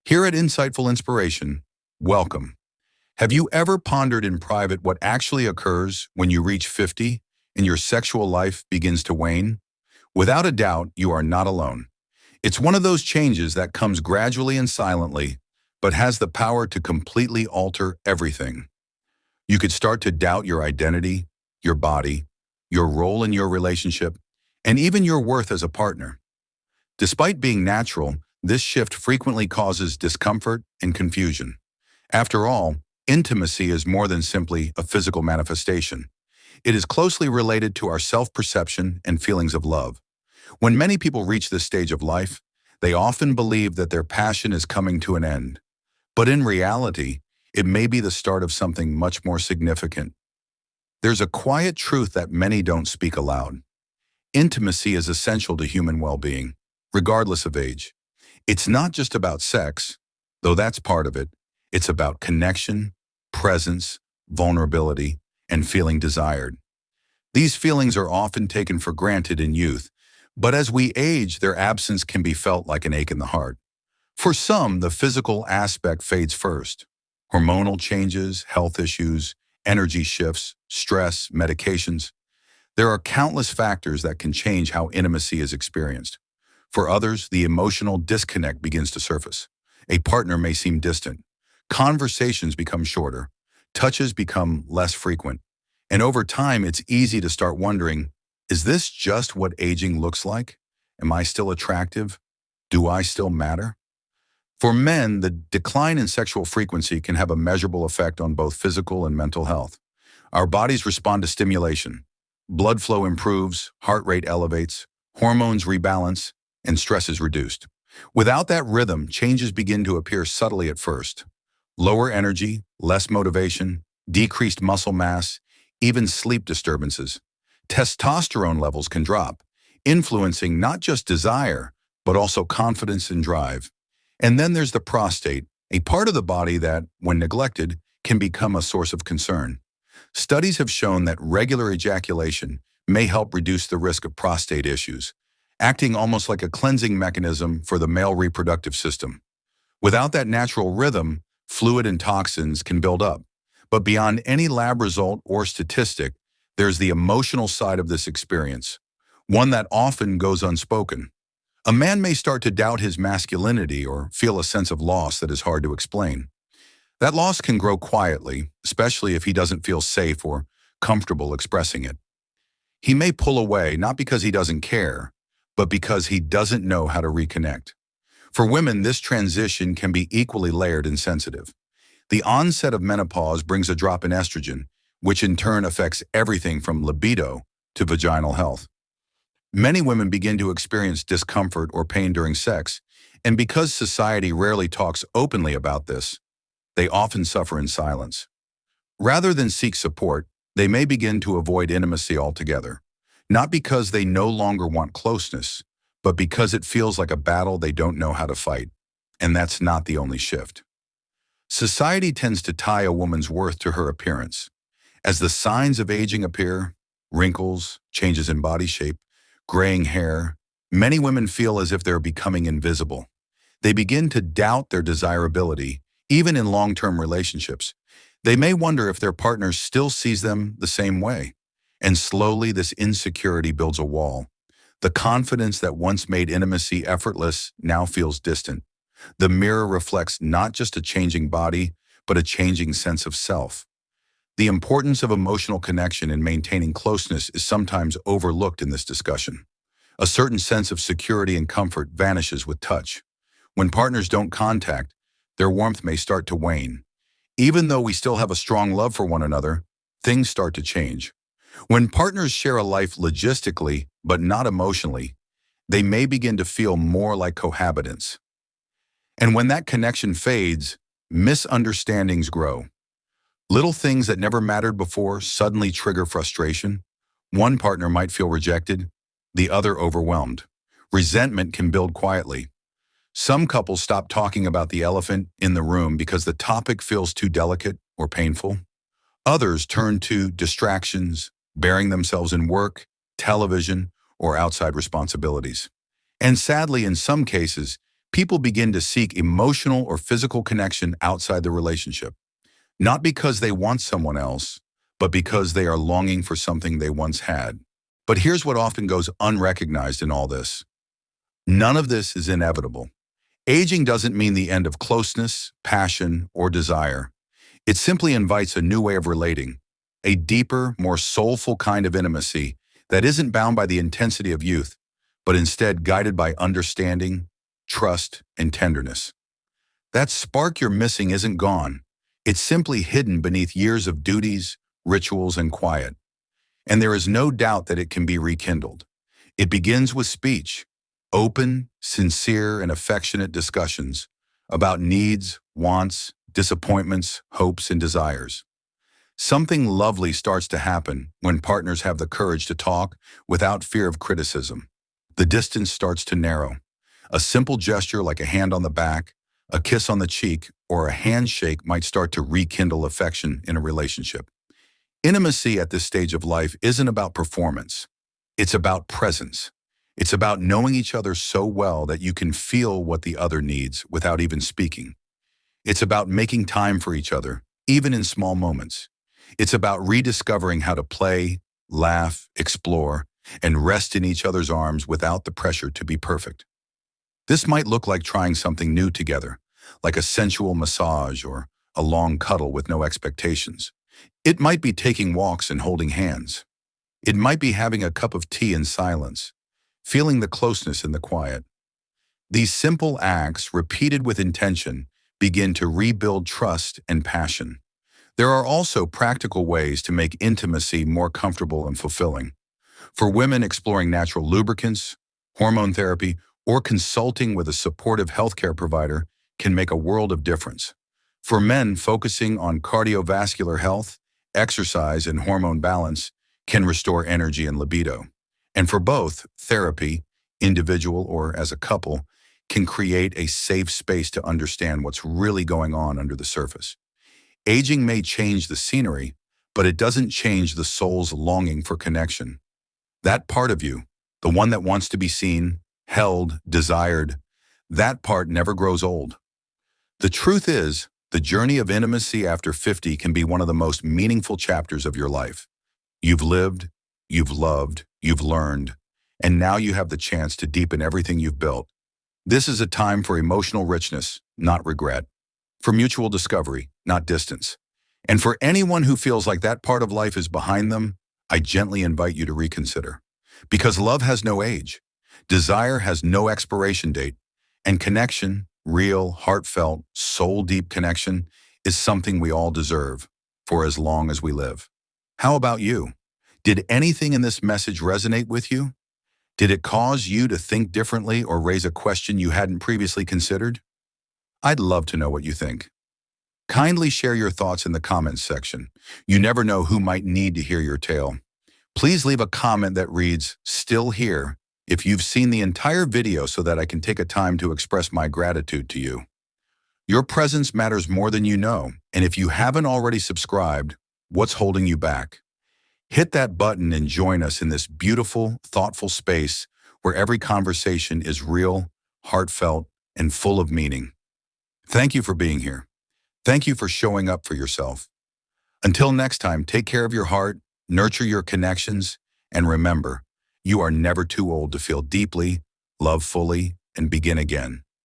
Here at Insightful Inspiration, welcome. Have you ever pondered in private what actually occurs when you reach 50 and your sexual life begins to wane? Without a doubt, you are not alone. It's one of those changes that comes gradually and silently, but has the power to completely alter everything. You could start to doubt your identity, your body, your role in your relationship, and even your worth as a partner. Despite being natural, this shift frequently causes discomfort and confusion. After all, intimacy is more than simply a physical manifestation. It is closely related to our self-perception and feelings of love. When many people reach this stage of life, they often believe that their passion is coming to an end. But in reality, it may be the start of something much more significant. There's a quiet truth that many don't speak aloud. Intimacy is essential to human well-being, regardless of age. It's not just about sex, though that's part of it. It's about connection, presence, vulnerability, and feeling desired. These feelings are often taken for granted in youth, but as we age, their absence can be felt like an ache in the heart. For some, the physical aspect fades first. Hormonal changes, health issues, energy shifts, stress, medications. There are countless factors that can change how intimacy is experienced. For others, the emotional disconnect begins to surface. A partner may seem distant. Conversations become shorter. Touches become less frequent. And over time, it's easy to start wondering, is this just what aging looks like? Am I still attractive? Do I still matter? For men, the decline in sexual frequency can have a measurable effect on both physical and mental health. Our bodies respond to stimulation. Blood flow improves, heart rate elevates, hormones rebalance, and stress is reduced. Without that rhythm, changes begin to appear subtly at first. Lower energy, less motivation, decreased muscle mass, even sleep disturbances. Testosterone levels can drop, influencing not just desire, but also confidence and drive. And then there's the prostate, a part of the body that, when neglected, can become a source of concern. Studies have shown that regular ejaculation may help reduce the risk of prostate issues, acting almost like a cleansing mechanism for the male reproductive system. Without that natural rhythm, fluid and toxins can build up. But beyond any lab result or statistic, there's the emotional side of this experience, one that often goes unspoken. A man may start to doubt his masculinity or feel a sense of loss that is hard to explain. That loss can grow quietly, especially if he doesn't feel safe or comfortable expressing it. He may pull away not because he doesn't care, but because he doesn't know how to reconnect. For women, this transition can be equally layered and sensitive. The onset of menopause brings a drop in estrogen, which in turn affects everything from libido to vaginal health. Many women begin to experience discomfort or pain during sex, and because society rarely talks openly about this, they often suffer in silence. Rather than seek support, they may begin to avoid intimacy altogether, not because they no longer want closeness, but because it feels like a battle they don't know how to fight. And that's not the only shift. Society tends to tie a woman's worth to her appearance. As the signs of aging appear, wrinkles, changes in body shape, graying hair, many women feel as if they're becoming invisible. They begin to doubt their desirability, even in long-term relationships. They may wonder if their partner still sees them the same way. And slowly, this insecurity builds a wall. The confidence that once made intimacy effortless now feels distant. The mirror reflects not just a changing body, but a changing sense of self. The importance of emotional connection in maintaining closeness is sometimes overlooked in this discussion. A certain sense of security and comfort vanishes with touch. When partners don't contact, their warmth may start to wane. Even though we still have a strong love for one another, things start to change. When partners share a life logistically, but not emotionally, they may begin to feel more like cohabitants. And when that connection fades, misunderstandings grow. Little things that never mattered before suddenly trigger frustration. One partner might feel rejected, the other overwhelmed. Resentment can build quietly. Some couples stop talking about the elephant in the room because the topic feels too delicate or painful. Others turn to distractions, burying themselves in work, television, or outside responsibilities. And sadly, in some cases, people begin to seek emotional or physical connection outside the relationship, not because they want someone else, but because they are longing for something they once had. But here's what often goes unrecognized in all this. None of this is inevitable. Aging doesn't mean the end of closeness, passion, or desire. It simply invites a new way of relating, a deeper, more soulful kind of intimacy that isn't bound by the intensity of youth, but instead guided by understanding, trust, and tenderness. That spark you're missing isn't gone. It's simply hidden beneath years of duties, rituals, and quiet. And there is no doubt that it can be rekindled. It begins with speech, open, sincere, and affectionate discussions about needs, wants, disappointments, hopes, and desires. Something lovely starts to happen when partners have the courage to talk without fear of criticism. The distance starts to narrow. A simple gesture like a hand on the back, a kiss on the cheek, or a handshake might start to rekindle affection in a relationship. Intimacy at this stage of life isn't about performance. It's about presence. It's about knowing each other so well that you can feel what the other needs without even speaking. It's about making time for each other, even in small moments. It's about rediscovering how to play, laugh, explore, and rest in each other's arms without the pressure to be perfect. This might look like trying something new together, like a sensual massage or a long cuddle with no expectations. It might be taking walks and holding hands. It might be having a cup of tea in silence, feeling the closeness in the quiet. These simple acts, repeated with intention, begin to rebuild trust and passion. There are also practical ways to make intimacy more comfortable and fulfilling. For women, exploring natural lubricants, hormone therapy, or consulting with a supportive healthcare provider can make a world of difference. For men, focusing on cardiovascular health, exercise, and hormone balance can restore energy and libido. And for both, therapy, individual or as a couple, can create a safe space to understand what's really going on under the surface. Aging may change the scenery, but it doesn't change the soul's longing for connection. That part of you, the one that wants to be seen, held, desired, that part never grows old. The truth is, the journey of intimacy after 50 can be one of the most meaningful chapters of your life. You've lived, you've loved, you've learned, and now you have the chance to deepen everything you've built. This is a time for emotional richness, not regret. For mutual discovery, not distance. And for anyone who feels like that part of life is behind them, I gently invite you to reconsider. Because love has no age, desire has no expiration date, and connection, real, heartfelt, soul-deep connection, is something we all deserve for as long as we live. How about you? Did anything in this message resonate with you? Did it cause you to think differently or raise a question you hadn't previously considered? I'd love to know what you think. Kindly share your thoughts in the comments section. You never know who might need to hear your tale. Please leave a comment that reads, "Still here," if you've seen the entire video so that I can take a time to express my gratitude to you. Your presence matters more than you know, and if you haven't already subscribed, what's holding you back? Hit that button and join us in this beautiful, thoughtful space where every conversation is real, heartfelt, and full of meaning. Thank you for being here. Thank you for showing up for yourself. Until next time, take care of your heart, nurture your connections, and remember, you are never too old to feel deeply, love fully, and begin again.